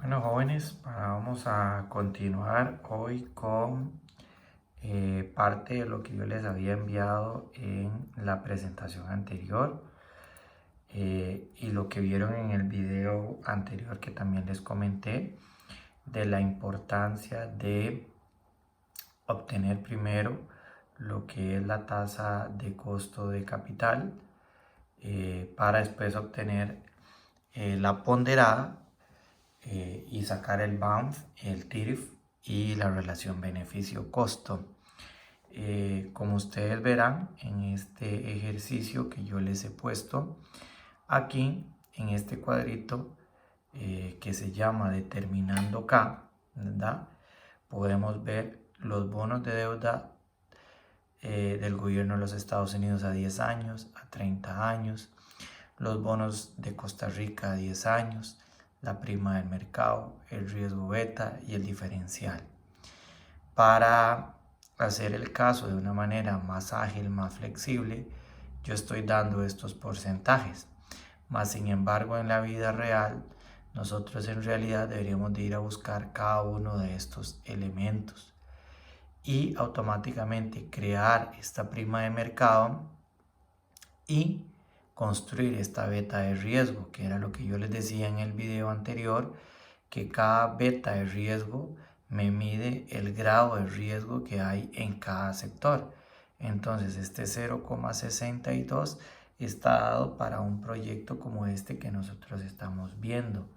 Bueno, jóvenes, vamos a continuar hoy con parte de lo que yo les había enviado en la presentación anterior y lo que vieron en el video anterior que también les comenté de la importancia de obtener primero lo que es la tasa de costo de capital para después obtener la ponderada y sacar el BANF, el TIRF y la relación beneficio-costo. Como ustedes verán en este ejercicio que yo les he puesto aquí en este cuadrito que se llama determinando K, ¿verdad? Podemos ver los bonos de deuda del gobierno de los Estados Unidos a 10 años, a 30 años, los bonos de Costa Rica a 10 años, la prima del mercado, el riesgo beta y el diferencial. Para hacer el caso de una manera más ágil, más flexible, yo estoy dando estos porcentajes. Más sin embargo, en la vida real, nosotros en realidad deberíamos de ir a buscar cada uno de estos elementos y automáticamente crear esta prima de mercado y construir esta beta de riesgo, que era lo que yo les decía en el video anterior, que cada beta de riesgo me mide el grado de riesgo que hay en cada sector. Entonces este 0,62 está dado para un proyecto como este que nosotros estamos viendo.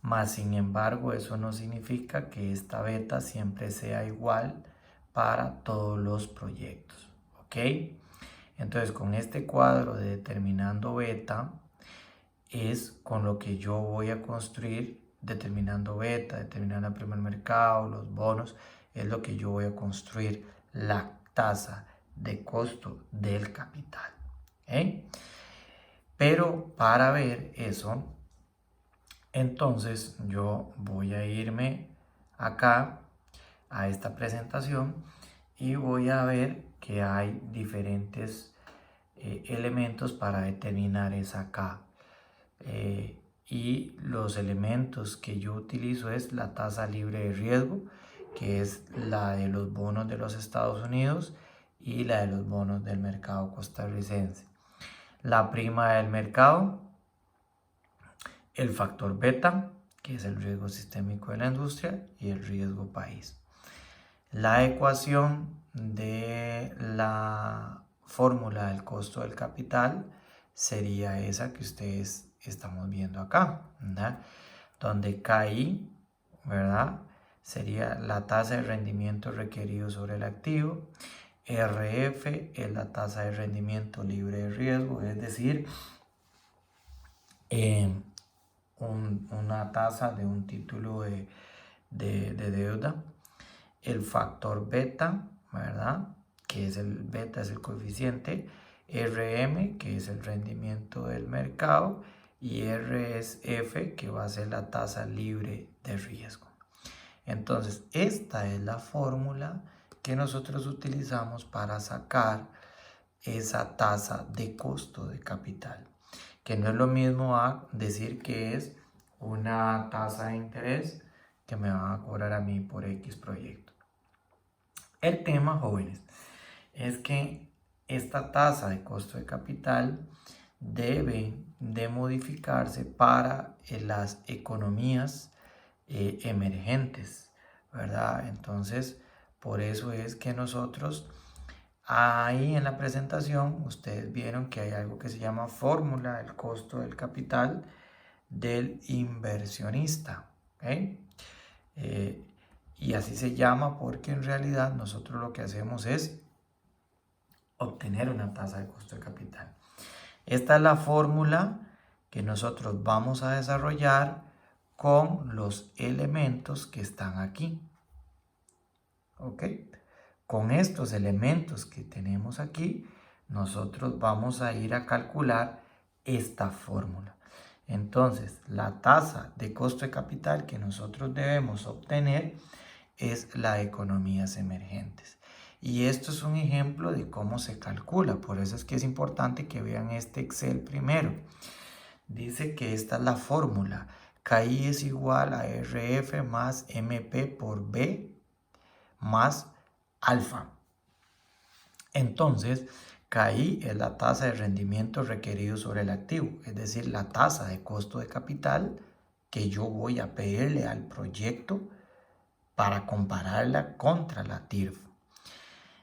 Más sin embargo, eso no significa que esta beta siempre sea igual para todos los proyectos. ¿Ok? Entonces, con este cuadro de determinando beta es con lo que yo voy a construir determinando beta, determinando el primer mercado, los bonos, es lo que yo voy a construir la tasa de costo del capital. Pero para ver eso, entonces yo voy a irme acá a esta presentación y voy a ver que hay diferentes elementos para determinar esa K. Y los elementos que yo utilizo es la tasa libre de riesgo, que es la de los bonos de los Estados Unidos y la de los bonos del mercado costarricense. La prima del mercado, el factor beta, que es el riesgo sistémico de la industria, y el riesgo país. La ecuación de la fórmula del costo del capital sería esa que ustedes estamos viendo acá, ¿verdad? Donde KI, ¿verdad? Sería la tasa de rendimiento requerido sobre el activo. RF es la tasa de rendimiento libre de riesgo, es decir, una tasa de un título de deuda. El factor beta, ¿verdad? Que es el beta, es el coeficiente. RM, que es el rendimiento del mercado. Y R es F, que va a ser la tasa libre de riesgo. Entonces, esta es la fórmula que nosotros utilizamos para sacar esa tasa de costo de capital, que no es lo mismo a decir que es una tasa de interés que me van a cobrar a mí por X proyecto. El tema, jóvenes, es que esta tasa de costo de capital debe de modificarse para las economías emergentes, ¿verdad? Entonces, por eso es que nosotros ahí en la presentación ustedes vieron que hay algo que se llama fórmula del costo del capital del inversionista. Y así se llama porque en realidad nosotros lo que hacemos es obtener una tasa de costo de capital. Esta es la fórmula que nosotros vamos a desarrollar con los elementos que están aquí. ¿Ok? Con estos elementos que tenemos aquí, nosotros vamos a ir a calcular esta fórmula. Entonces, la tasa de costo de capital que nosotros debemos obtener es la de economías emergentes. Y esto es un ejemplo de cómo se calcula. Por eso es que es importante que vean este Excel primero. Dice que esta es la fórmula. KI es igual a RF más MP por B más alfa. Entonces, KI es la tasa de rendimiento requerido sobre el activo, es decir, la tasa de costo de capital que yo voy a pedirle al proyecto para compararla contra la TIRF.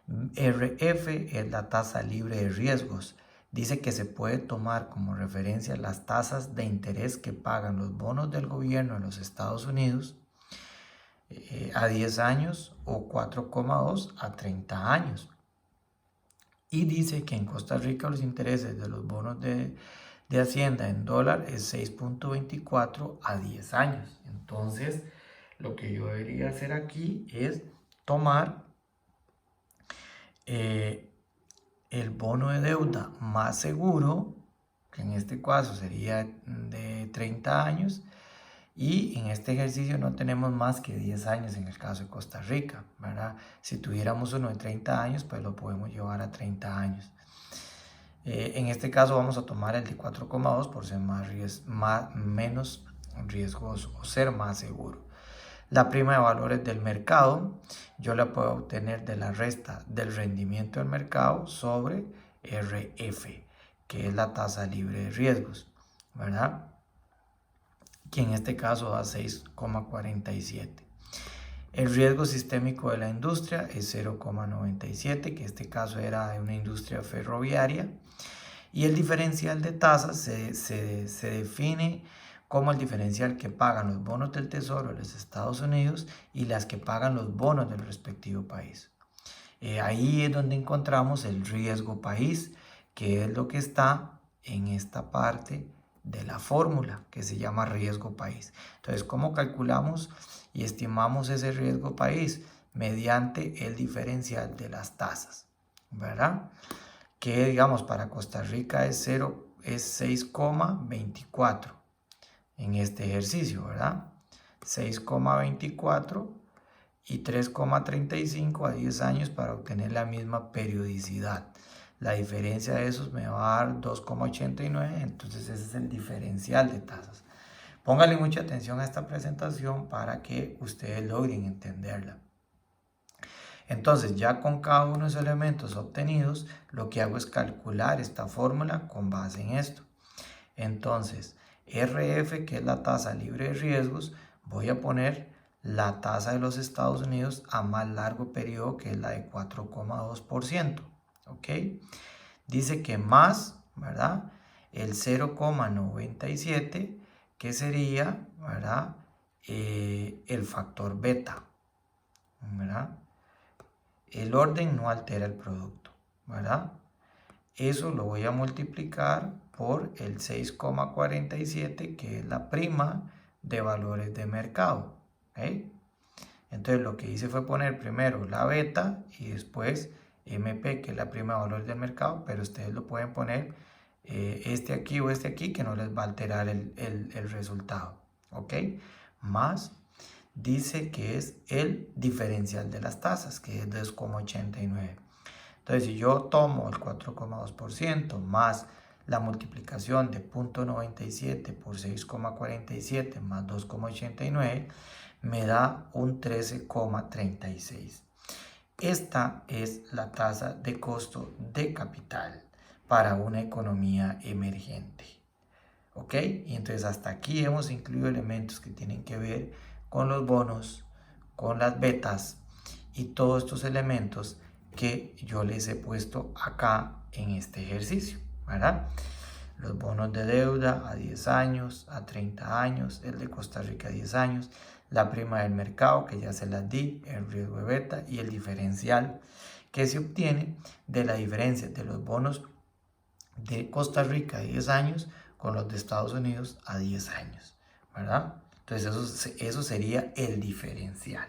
RF es la tasa libre de riesgos. Dice que se puede tomar como referencia las tasas de interés que pagan los bonos del gobierno de los Estados Unidos a 10 años o 4,2 a 30 años. Y dice que en Costa Rica los intereses de los bonos de Hacienda en dólar es 6,24 a 10 años. Entonces, lo que yo debería hacer aquí es tomar el bono de deuda más seguro, que en este caso sería de 30 años, y en este ejercicio no tenemos más que 10 años en el caso de Costa Rica, ¿verdad? Si tuviéramos uno de 30 años, pues lo podemos llevar a 30 años. En este caso vamos a tomar el de 4,2 por ser menos riesgoso o ser más seguro. La prima de valores del mercado yo la puedo obtener de la resta del rendimiento del mercado sobre RF, que es la tasa libre de riesgos, ¿verdad? Que en este caso da 6,47. El riesgo sistémico de la industria es 0,97, que en este caso era de una industria ferroviaria. Y el diferencial de tasas se define como el diferencial que pagan los bonos del Tesoro de los Estados Unidos y las que pagan los bonos del respectivo país. Ahí es donde encontramos el riesgo país, que es lo que está en esta parte de la fórmula que se llama riesgo país. Entonces, ¿cómo calculamos y estimamos ese riesgo país? Mediante el diferencial de las tasas, ¿verdad? Que digamos para Costa Rica es 6,24 en este ejercicio, ¿verdad? 6,24 y 3,35 a 10 años para obtener la misma periodicidad. La diferencia de esos me va a dar 2,89, entonces ese es el diferencial de tasas. Póngale mucha atención a esta presentación para que ustedes logren entenderla. Entonces, ya con cada uno de los elementos obtenidos, lo que hago es calcular esta fórmula con base en esto. Entonces, RF, que es la tasa libre de riesgos, voy a poner la tasa de los Estados Unidos a más largo periodo, que es la de 4,2%. ¿Ok? Dice que más, ¿verdad? El 0,97, que sería, ¿verdad? El factor beta, ¿verdad? El orden no altera el producto, ¿verdad? Eso lo voy a multiplicar por el 6,47, que es la prima de valores de mercado. ¿Okay? Entonces lo que hice fue poner primero la beta y después MP, que es la prima de valores del mercado, pero ustedes lo pueden poner este aquí o este aquí, que no les va a alterar el resultado. ¿Ok? Más dice que es el diferencial de las tasas, que es 2,89. Entonces, si yo tomo el 4,2% más la multiplicación de 0,97 por 6,47 más 2,89, me da un 13,36. Esta es la tasa de costo de capital para una economía emergente. ¿Ok? Y entonces hasta aquí hemos incluido elementos que tienen que ver con los bonos, con las betas y todos estos elementos que yo les he puesto acá en este ejercicio, ¿verdad? Los bonos de deuda a 10 años, a 30 años, el de Costa Rica a 10 años, la prima del mercado que ya se las di, el riesgo de beta y el diferencial que se obtiene de la diferencia de los bonos de Costa Rica a 10 años con los de Estados Unidos a 10 años, ¿verdad? Entonces eso sería el diferencial.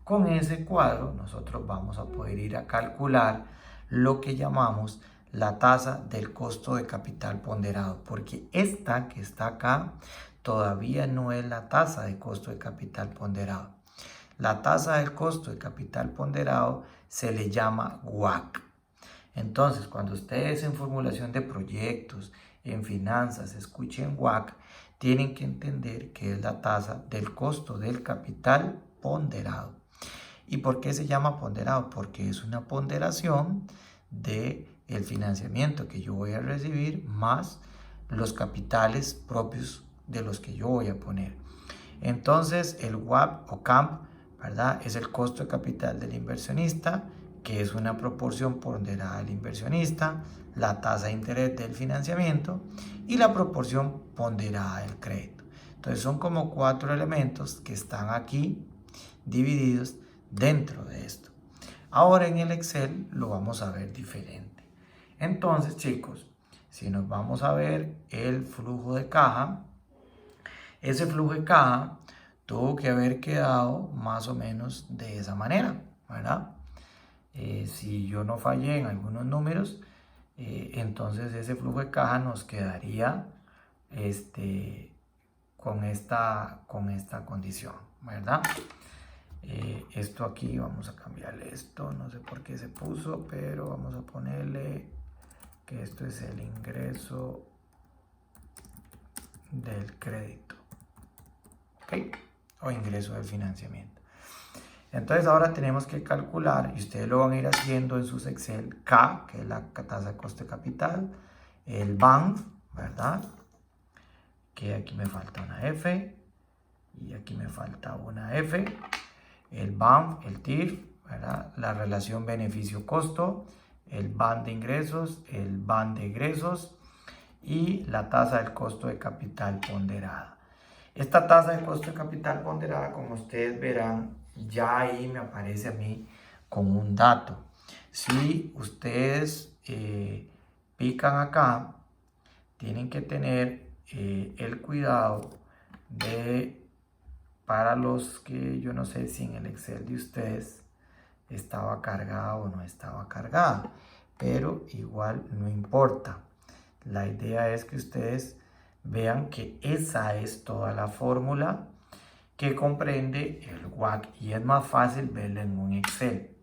Con ese cuadro nosotros vamos a poder ir a calcular lo que llamamos la tasa del costo de capital ponderado, porque esta que está acá todavía no es la tasa de costo de capital ponderado. La tasa del costo de capital ponderado se le llama WACC. Entonces, cuando ustedes en formulación de proyectos, en finanzas, escuchen WACC, tienen que entender que es la tasa del costo del capital ponderado. ¿Y por qué se llama ponderado? Porque es una ponderación de el financiamiento que yo voy a recibir más los capitales propios de los que yo voy a poner. Entonces el WACC o CAMP, ¿verdad?, es el costo de capital del inversionista, que es una proporción ponderada del inversionista, la tasa de interés del financiamiento y la proporción ponderada del crédito. Entonces son como 4 elementos que están aquí divididos dentro de esto. Ahora en el Excel lo vamos a ver diferente. Entonces, chicos, si nos vamos a ver el flujo de caja, ese flujo de caja tuvo que haber quedado más o menos de esa manera, ¿verdad? Si yo no fallé en algunos números, entonces ese flujo de caja nos quedaría con esta condición, ¿verdad? Esto aquí, vamos a cambiarle esto, no sé por qué se puso, pero vamos a ponerle que esto es el ingreso del crédito, ¿ok? O ingreso del financiamiento. Entonces ahora tenemos que calcular, y ustedes lo van a ir haciendo en sus Excel, K, que es la tasa de coste de capital, el BANF, ¿verdad? Que aquí me falta una F, y aquí me falta una F, el BANF, el TIF, ¿verdad?, la relación beneficio-costo, el BAN de ingresos, el BAN de egresos y la tasa del costo de capital ponderada. Esta tasa de costo de capital ponderada, como ustedes verán, ya ahí me aparece a mí con un dato. Si ustedes pican acá, tienen que tener el cuidado de, para los que yo no sé si en el Excel de ustedes estaba cargada o no estaba cargada, pero igual no importa. La idea es que ustedes vean que esa es toda la fórmula que comprende el WACC y es más fácil verlo en un Excel.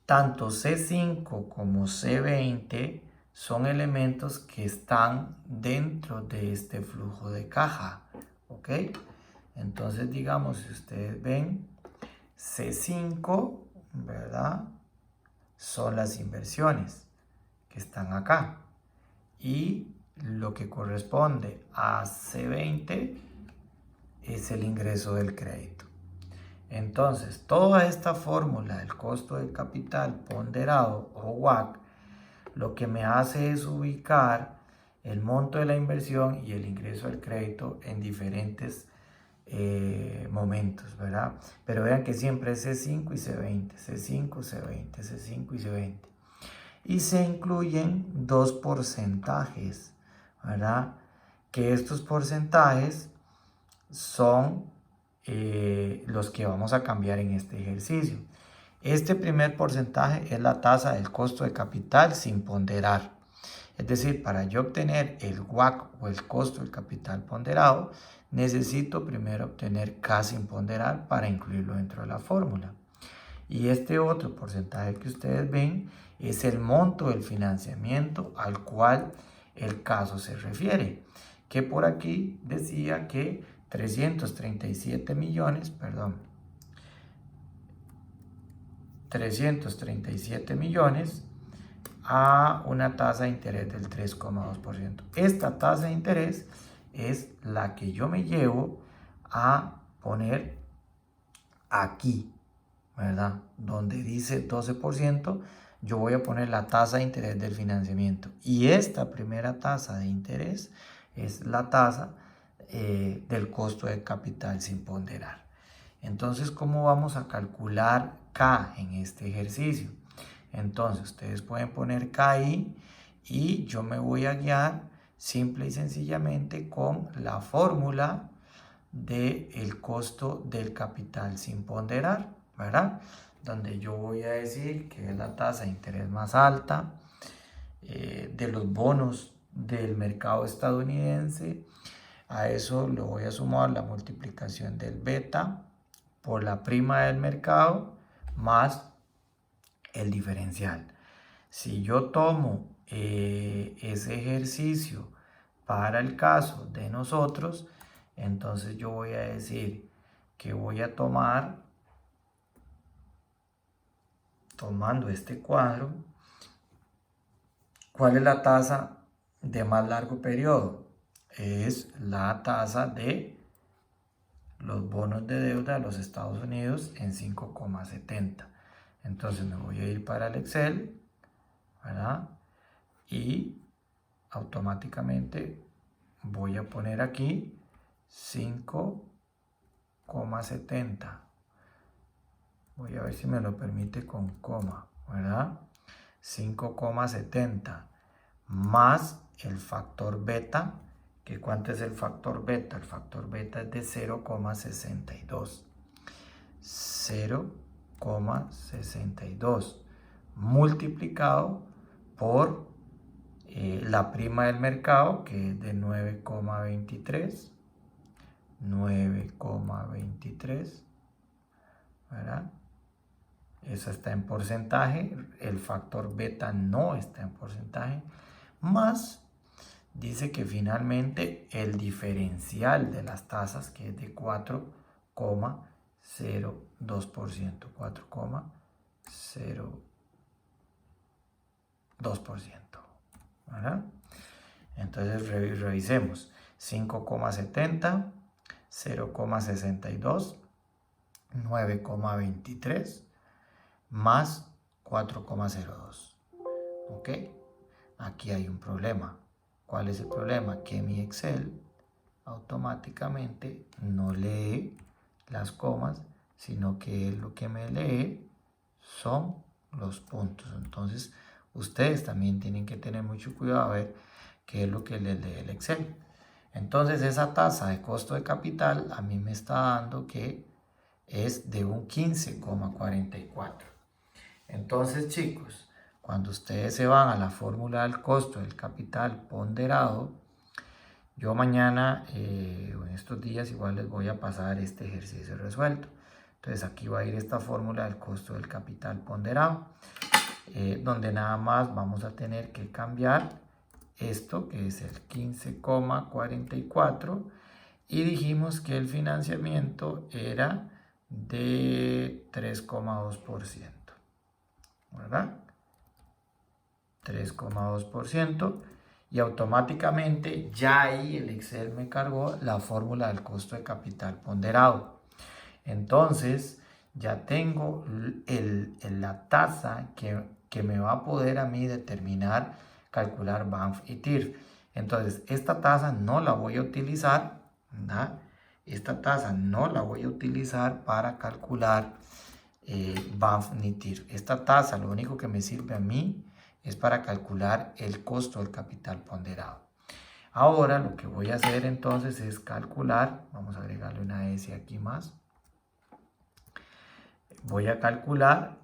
Tanto C5 como C20 son elementos que están dentro de este flujo de caja, ¿ok? Entonces, digamos, si ustedes ven, C5, ¿verdad?, son las inversiones que están acá. Y lo que corresponde a C20 es el ingreso del crédito. Entonces, toda esta fórmula del costo del capital ponderado o WACC, lo que me hace es ubicar el monto de la inversión y el ingreso del crédito en diferentes momentos, ¿verdad? Pero vean que siempre es C5 y C20, C5, C20, C5 y C20. Y se incluyen 2 porcentajes, ¿verdad? Que estos porcentajes son los que vamos a cambiar en este ejercicio. Este primer porcentaje es la tasa del costo de capital sin ponderar. Es decir, para yo obtener el WACC o el costo del capital ponderado, necesito primero obtener K sin ponderar para incluirlo dentro de la fórmula. Y este otro porcentaje que ustedes ven es el monto del financiamiento al cual el caso se refiere, que por aquí decía que 337 millones a una tasa de interés del 3,2%. Esta tasa de interés es la que yo me llevo a poner aquí, ¿verdad? Donde dice 12%, yo voy a poner la tasa de interés del financiamiento. Y esta primera tasa de interés es la tasa del costo de capital sin ponderar. Entonces, ¿cómo vamos a calcular K en este ejercicio? Entonces, ustedes pueden poner K ahí y yo me voy a guiar simple y sencillamente con la fórmula del costo del capital sin ponderar, ¿verdad? Donde yo voy a decir que es la tasa de interés más alta de los bonos del mercado estadounidense. A eso le voy a sumar la multiplicación del beta por la prima del mercado más el diferencial. Si yo tomo ese ejercicio Para el caso de nosotros, entonces yo voy a decir que voy a tomando este cuadro, ¿cuál es la tasa de más largo periodo? Es la tasa de los bonos de deuda de los Estados Unidos en 5,70. Entonces me voy a ir para el Excel, ¿verdad? Y automáticamente voy a poner aquí 5,70. Voy a ver si me lo permite con coma, ¿verdad? 5,70 más el factor beta. ¿Que cuánto es el factor beta? El factor beta es de 0,62. 0,62 multiplicado por la prima del mercado, que es de 9,23. 9,23, ¿verdad? Esa está en porcentaje, el factor beta no está en porcentaje, más dice que finalmente el diferencial de las tasas, que es de 4,02%, 4,02%, ¿verdad? Entonces revisemos: 5,70, 0,62, 9,23 más 4,02. ¿Ok? Aquí hay un problema. ¿Cuál es el problema? Que mi Excel automáticamente no lee las comas, sino que lo que me lee son los puntos. Entonces, ustedes también tienen que tener mucho cuidado a ver qué es lo que les lee el Excel. Entonces, esa tasa de costo de capital a mí me está dando que es de un 15,44. Entonces, chicos, cuando ustedes se van a la fórmula del costo del capital ponderado, yo mañana o en estos días igual les voy a pasar este ejercicio resuelto. Entonces aquí va a ir esta fórmula del costo del capital ponderado, donde nada más vamos a tener que cambiar esto, que es el 15,44, y dijimos que el financiamiento era de 3,2%, ¿verdad? 3,2%, y automáticamente ya ahí el Excel me cargó la fórmula del costo de capital ponderado. Entonces ya tengo la tasa que me va a poder a mí determinar, calcular Banff y TIRF. Entonces esta tasa no la voy a utilizar, ¿verdad? Esta tasa no la voy a utilizar para calcular Banff ni TIRF. Esta tasa lo único que me sirve a mí es para calcular el costo del capital ponderado. Ahora lo que voy a hacer entonces es calcular, vamos a agregarle una S aquí más. Voy a calcular,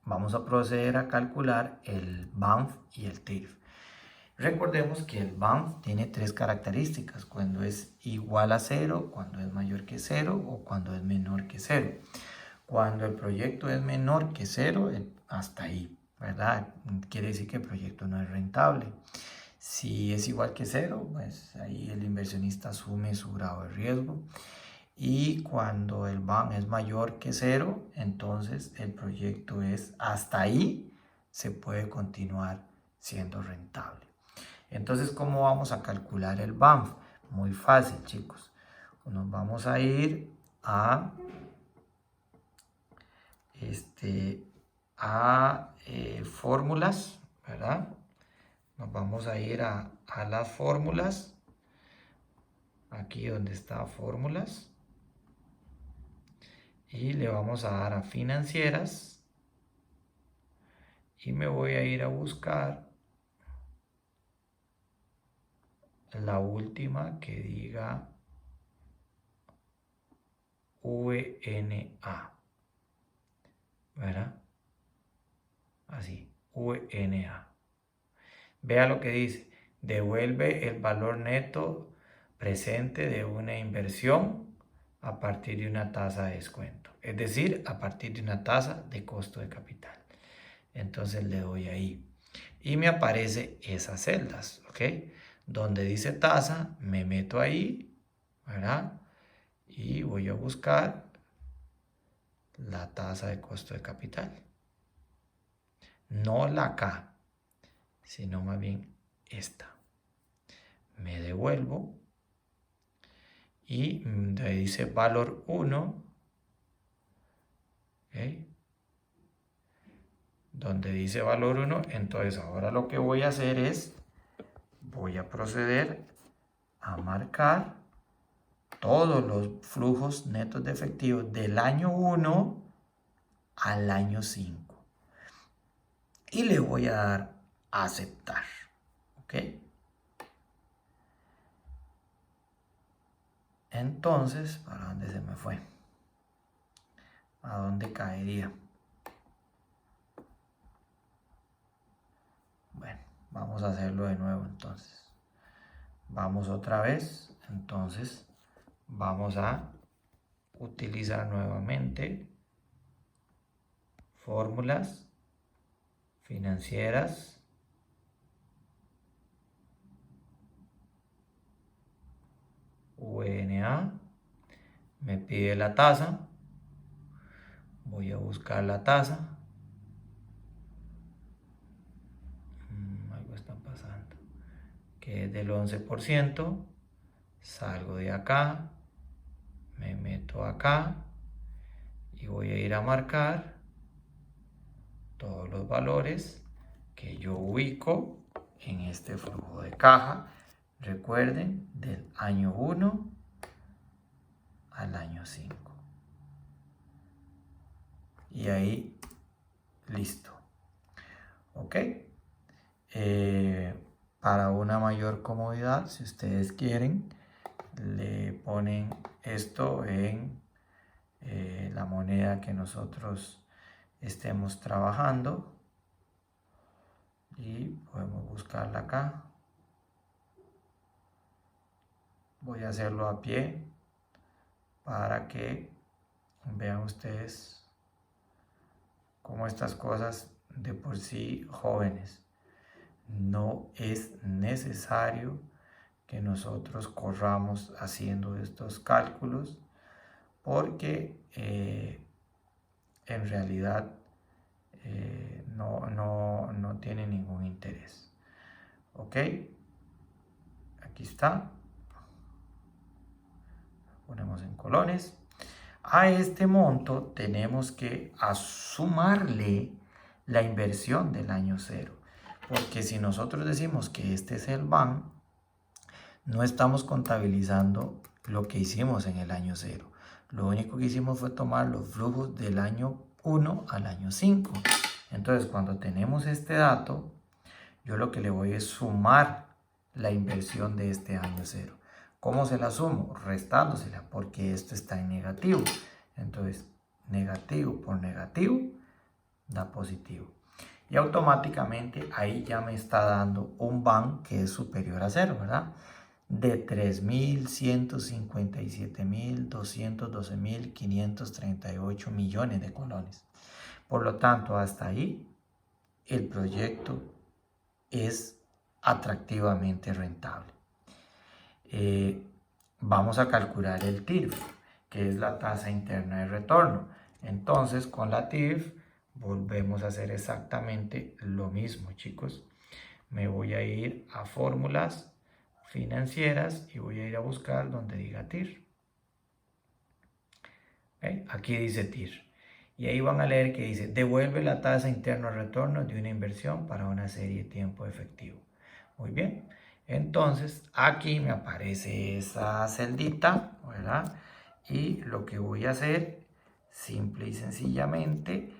vamos a proceder a calcular el Banff y el TIRF. Recordemos que el Banff tiene tres características: cuando es igual a 0, cuando es mayor que 0 o cuando es menor que 0. Cuando el proyecto es menor que 0, hasta ahí, ¿verdad? Quiere decir que el proyecto no es rentable. Si es igual que 0, pues ahí el inversionista asume su grado de riesgo. Y cuando el Banff es mayor que 0, entonces el proyecto es hasta ahí, se puede continuar siendo rentable. Entonces, ¿cómo vamos a calcular el Banff? Muy fácil, chicos. Nos vamos a ir a fórmulas, ¿verdad? Nos vamos a ir a las fórmulas, aquí donde está fórmulas, y le vamos a dar a financieras, y me voy a ir a buscar la última que diga VNA, ¿verdad? Así, VNA. Vea lo que dice: devuelve el valor neto presente de una inversión a partir de una tasa de descuento, es decir, a partir de una tasa de costo de capital. Entonces le doy ahí y me aparece esas celdas, ¿ok? donde dice tasa, me meto ahí, ¿verdad? Y voy a buscar la tasa de costo de capital. No la K, sino más bien esta. Me devuelvo y donde dice valor 1, ¿okay? Donde dice valor 1, entonces ahora lo que voy a hacer es, voy a proceder a marcar todos los flujos netos de efectivo del año 1 al año 5. Y le voy a dar a aceptar, ¿ok? Entonces, ¿para dónde se me fue? ¿A dónde caería? Bueno, vamos a hacerlo de nuevo entonces. Vamos otra vez. Entonces, vamos a utilizar nuevamente fórmulas financieras. UNA. Me pide la tasa. Voy a buscar la tasa. Algo está pasando. Que es del 11%. Salgo de acá. Me meto acá. Y voy a ir a marcar todos los valores que yo ubico en este flujo de caja. Recuerden, del año 1 al año 5. Y ahí, listo. ¿Ok? Para una mayor comodidad, si ustedes quieren, le ponen esto en la moneda que nosotros estemos trabajando. Y podemos buscarla acá. Voy a hacerlo a pie para que vean ustedes cómo estas cosas de por sí jóvenes. No es necesario que nosotros corramos haciendo estos cálculos porque en realidad no tiene ningún interés. ¿Ok? Aquí está. Ponemos en colones. A este monto tenemos que sumarle la inversión del año 0. Porque si nosotros decimos que este es el BAN, no estamos contabilizando lo que hicimos en el año 0. Lo único que hicimos fue tomar los flujos del año 1 al año 5. Entonces, cuando tenemos este dato, yo lo que le voy es sumar la inversión de este año 0. ¿Cómo se la sumo? Restándosela, porque esto está en negativo. Entonces, negativo por negativo da positivo. Y automáticamente ahí ya me está dando un BAN que es superior a 0, ¿verdad? De 3.157.212.538 millones de colones. Por lo tanto, hasta ahí el proyecto es atractivamente rentable. Vamos a calcular el TIRF, que es la tasa interna de retorno. Entonces, con la TIRF volvemos a hacer exactamente lo mismo, chicos. Me voy a ir a fórmulas financieras y voy a ir a buscar donde diga TIR. ¿Okay? Aquí dice TIR. Y ahí van a leer que dice, devuelve la tasa interna de retorno de una inversión para una serie de tiempo efectivo. Muy bien. Entonces, aquí me aparece esa celdita, ¿verdad? Y lo que voy a hacer, simple y sencillamente,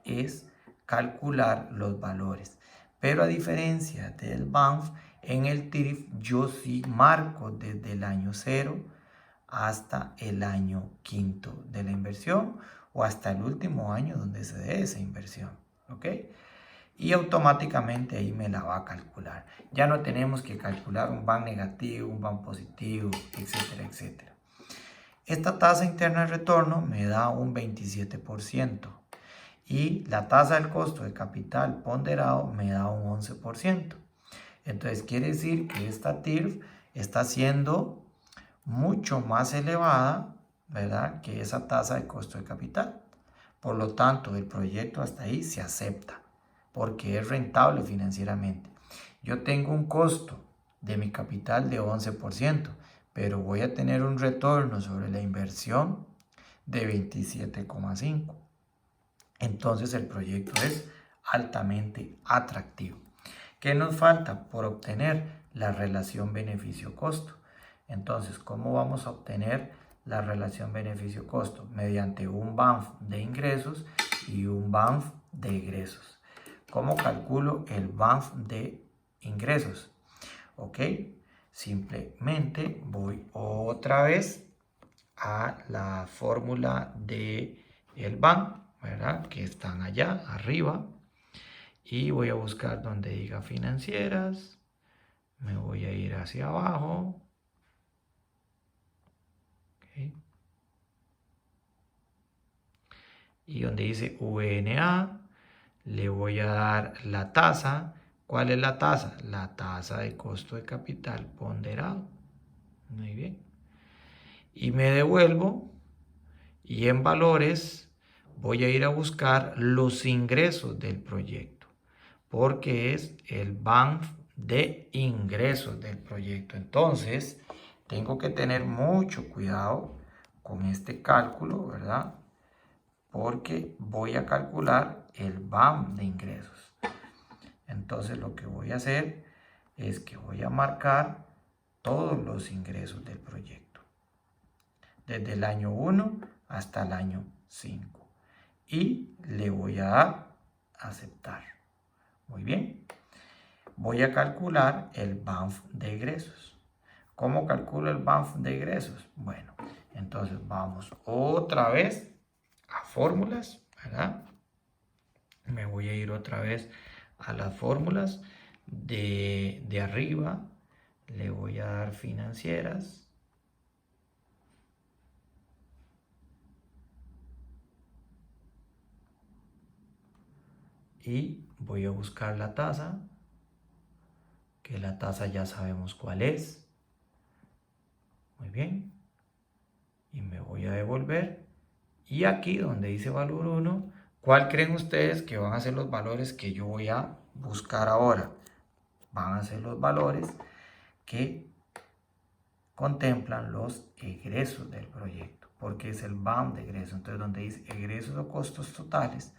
es calcular los valores. Pero a diferencia del BANF, en el TIRF yo sí marco desde el año 0 hasta el año 5 de la inversión o hasta el último año donde se dé esa inversión, ¿ok? Y automáticamente ahí me la va a calcular. Ya no tenemos que calcular un BAN negativo, un BAN positivo, etcétera, etcétera. Esta tasa interna de retorno me da un 27% y la tasa del costo de capital ponderado me da un 11%. Entonces quiere decir que esta TIRF está siendo mucho más elevada, ¿verdad?, que esa tasa de costo de capital. Por lo tanto, el proyecto hasta ahí se acepta porque es rentable financieramente. Yo tengo un costo de mi capital de 11%, pero voy a tener un retorno sobre la inversión de 27,5%. Entonces el proyecto es altamente atractivo. ¿Qué nos falta por obtener la relación beneficio-costo? Entonces, ¿cómo vamos a obtener la relación beneficio-costo? Mediante un BANF de ingresos y un BANF de egresos. ¿Cómo calculo el BANF de ingresos? Ok, simplemente voy otra vez a la fórmula de el BANF, ¿verdad?, que están allá arriba, y voy a buscar donde diga financieras. Me voy a ir hacia abajo. Okay. Y donde dice VNA, le voy a dar la tasa. ¿Cuál es la tasa? La tasa de costo de capital ponderado. Muy bien. Y me devuelvo. Y en valores voy a ir a buscar los ingresos del proyecto, porque es el BANF de ingresos del proyecto. Entonces, tengo que tener mucho cuidado con este cálculo, ¿verdad?, porque voy a calcular el BANF de ingresos. Entonces, lo que voy a hacer es que voy a marcar todos los ingresos del proyecto, desde el año 1 hasta el año 5. Y le voy a dar aceptar. Muy bien. Voy a calcular el BANF de egresos. ¿Cómo calculo el BANF de egresos? Bueno, entonces vamos otra vez a fórmulas, ¿verdad? Me voy a ir otra vez a las fórmulas de arriba. Le voy a dar financieras. Y voy a buscar la tasa, que la tasa ya sabemos cuál es. Muy bien. Y me voy a devolver. Y aquí donde dice valor 1, ¿cuál creen ustedes que van a ser los valores que yo voy a buscar ahora? Van a ser los valores que contemplan los egresos del proyecto, porque es el BAM de egresos. Entonces, donde dice egresos o costos totales,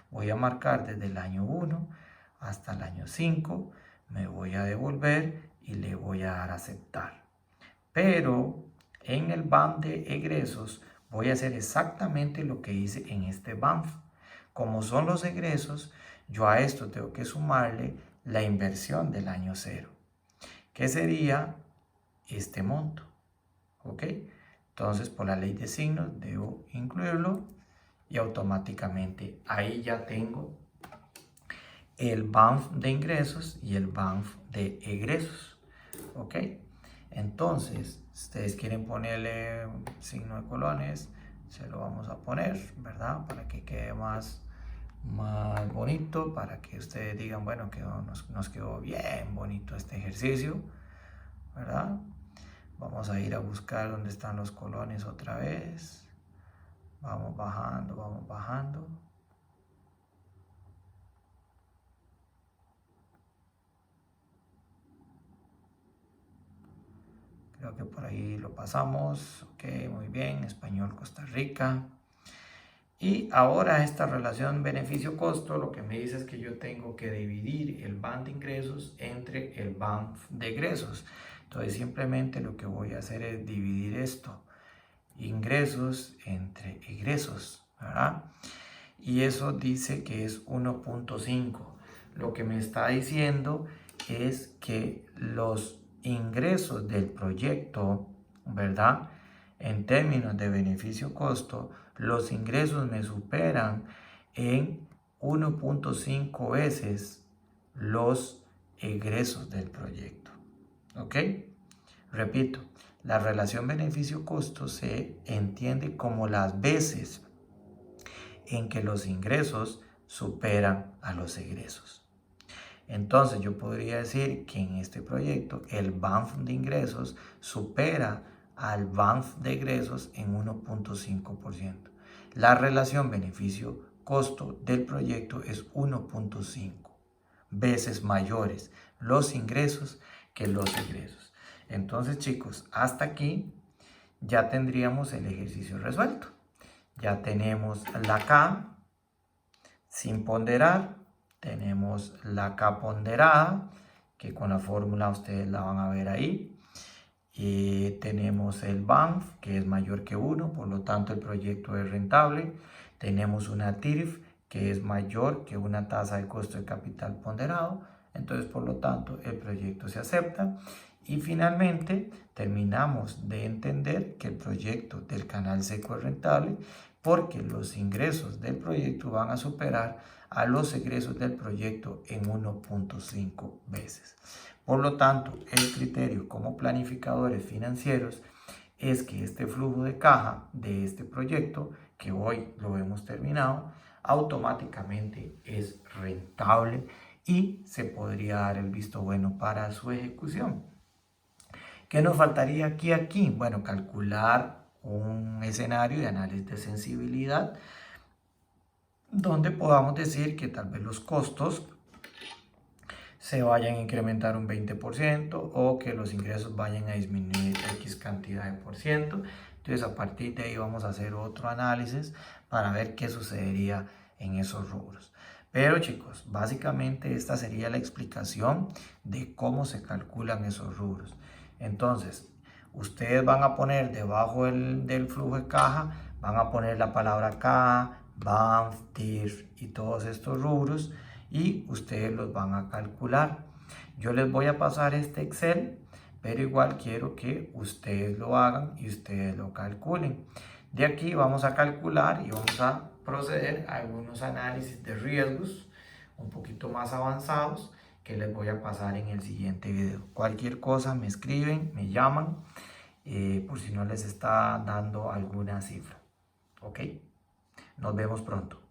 voy a marcar desde el año 1 hasta el año 5, me voy a devolver y le voy a dar a aceptar. Pero en el BAM de egresos voy a hacer exactamente lo que hice en este BANF. Como son los egresos, yo a esto tengo que sumarle la inversión del año 0, que sería este monto. ¿Ok? Entonces, por la ley de signos, debo incluirlo y automáticamente ahí ya tengo el BANF de ingresos y el BANF de egresos. ¿Ok? Entonces, si ustedes quieren ponerle un signo de colones, se lo vamos a poner, ¿verdad? Para que quede más bonito, para que ustedes digan, bueno, nos quedó bien bonito este ejercicio, ¿verdad? Vamos a ir a buscar dónde están los colones otra vez. Vamos bajando, vamos bajando. Creo que por ahí lo pasamos. Ok, muy bien. Español, Costa Rica. Y ahora esta relación beneficio-costo lo que me dice es que yo tengo que dividir el BAN de ingresos entre el BAN de egresos. Entonces simplemente lo que voy a hacer es dividir esto, ingresos entre egresos, ¿verdad? Y eso dice que es 1.5. Lo que me está diciendo es que los ingresos del proyecto, ¿verdad?, en términos de beneficio-costo, los ingresos me superan en 1.5 veces los egresos del proyecto. ¿Ok? Repito, la relación beneficio-costo se entiende como las veces en que los ingresos superan a los egresos. Entonces yo podría decir que en este proyecto el BANF de ingresos supera al BANF de egresos en 1.5%. La relación beneficio-costo del proyecto es 1.5 veces mayores los ingresos que los egresos. Entonces, chicos, hasta aquí ya tendríamos el ejercicio resuelto. Ya tenemos la K sin ponderar, tenemos la K ponderada, que con la fórmula ustedes la van a ver ahí. Y tenemos el BANF, que es mayor que 1, por lo tanto el proyecto es rentable. Tenemos una TIRF, que es mayor que una tasa de costo de capital ponderado, entonces por lo tanto el proyecto se acepta. Y finalmente terminamos de entender que el proyecto del canal seco es rentable porque los ingresos del proyecto van a superar a los egresos del proyecto en 1.5 veces. Por lo tanto, el criterio como planificadores financieros es que este flujo de caja de este proyecto, que hoy lo hemos terminado, automáticamente es rentable y se podría dar el visto bueno para su ejecución. ¿Qué nos faltaría aquí? Bueno, calcular un escenario de análisis de sensibilidad donde podamos decir que tal vez los costos se vayan a incrementar un 20% o que los ingresos vayan a disminuir X cantidad de por ciento. Entonces a partir de ahí vamos a hacer otro análisis para ver qué sucedería en esos rubros. Pero chicos, básicamente esta sería la explicación de cómo se calculan esos rubros. Entonces, ustedes van a poner debajo del flujo de caja, van a poner la palabra K, BANF, TIRF y todos estos rubros y ustedes los van a calcular. Yo les voy a pasar este Excel, pero igual quiero que ustedes lo hagan y ustedes lo calculen. De aquí vamos a calcular y vamos a proceder a algunos análisis de riesgos un poquito más avanzados que les voy a pasar en el siguiente video. Cualquier cosa me escriben, me llaman, por si no les está dando alguna cifra. ¿Ok? Nos vemos pronto.